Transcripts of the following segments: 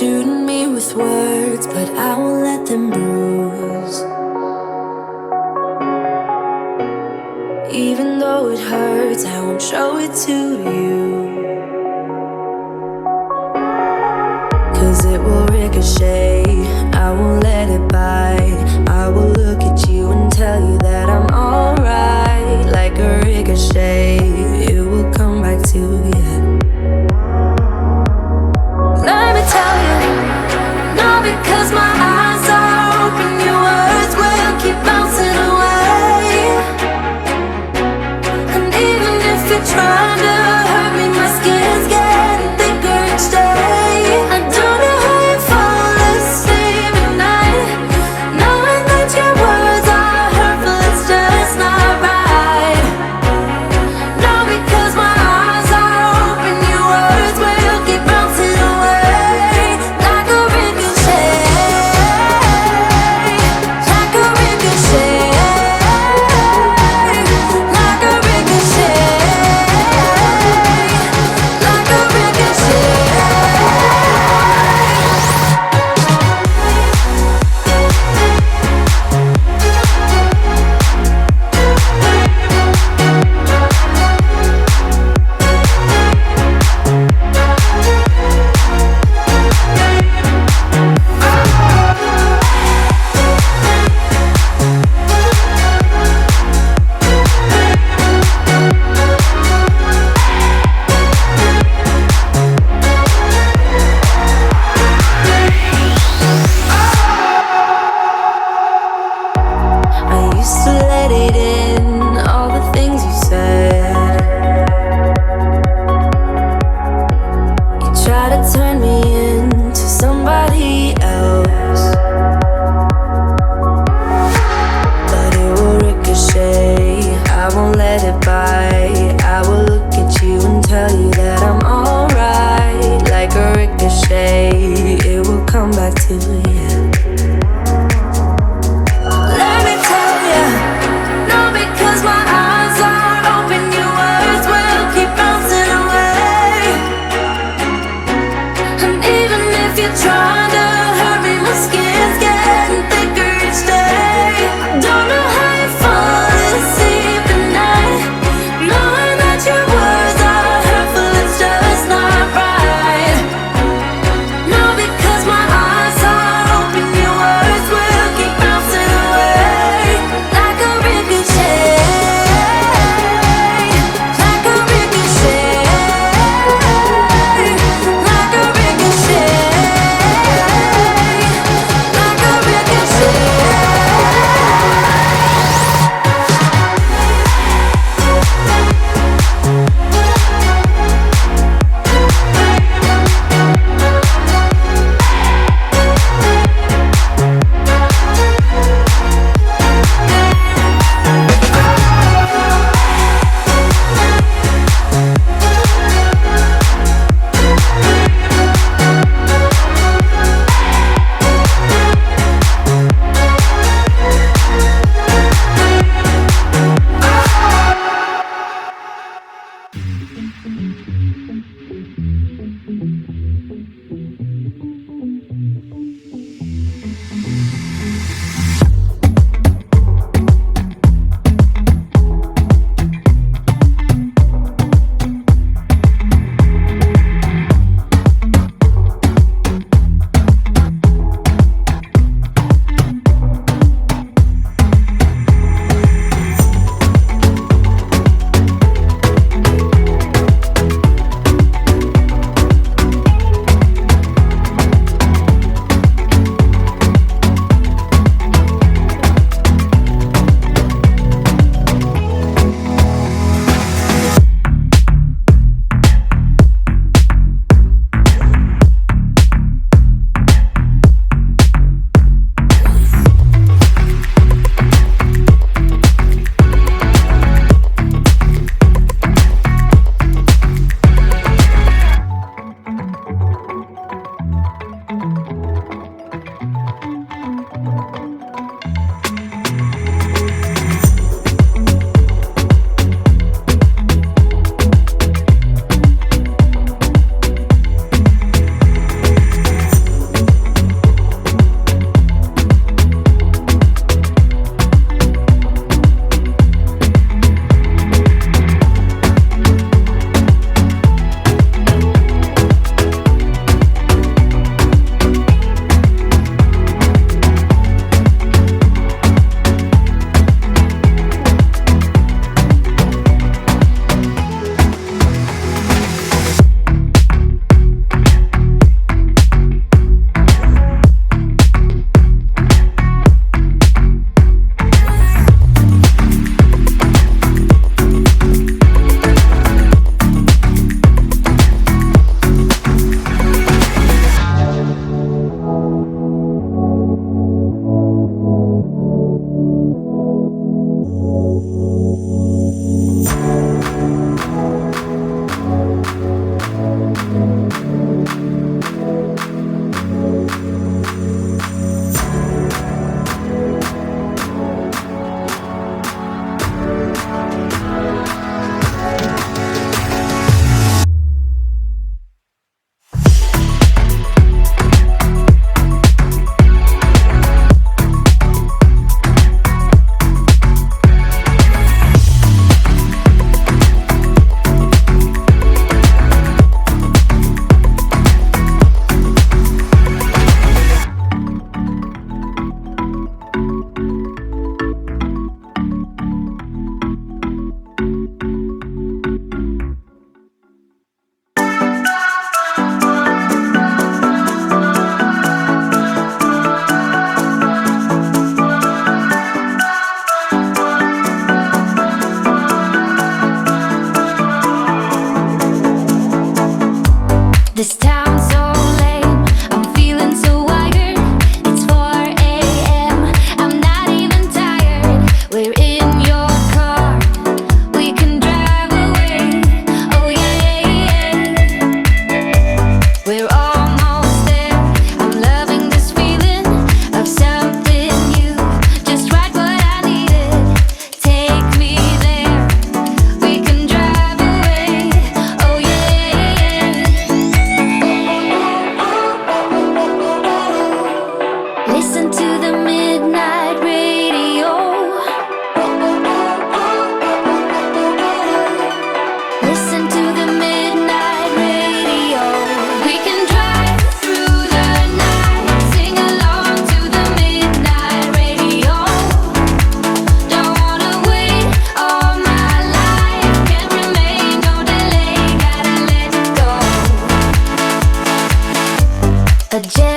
shooting me with words, but I won't let them bruise. Even though it hurts, I won't show it to you. 'Cause it will ricochet, I won't let it bite. I will look at you and tell you that I'm alright. Like a ricochet, it will come back to you. Let me tell you, no, because my eyes are open, your words will keep bouncing away. And even if you're trying to hurt me, my skin's getting thicker each day. I don't know how you fall asleep at night, knowing that your words are hurtful, it's just not right. No, because my eyes are open, your words will keep bouncing away. Like a ricochet, like a ricochet, like a ricochet, like a ricochet. I used to let it in, all the things you said. You try to turn me into somebody else, but it will ricochet, I won't let it bite. I will look at you and tell you that I'm alright. Like a ricochet, it will come back to you. Let me tell you, no, because my eyes are open, your words will keep bouncing away. And even if you're trying to hurt me, my skin's getting thicker each day. I don't know how you fall asleep at night, knowing that your words are hurtful, it's just not right. No, because my eyes are open,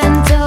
and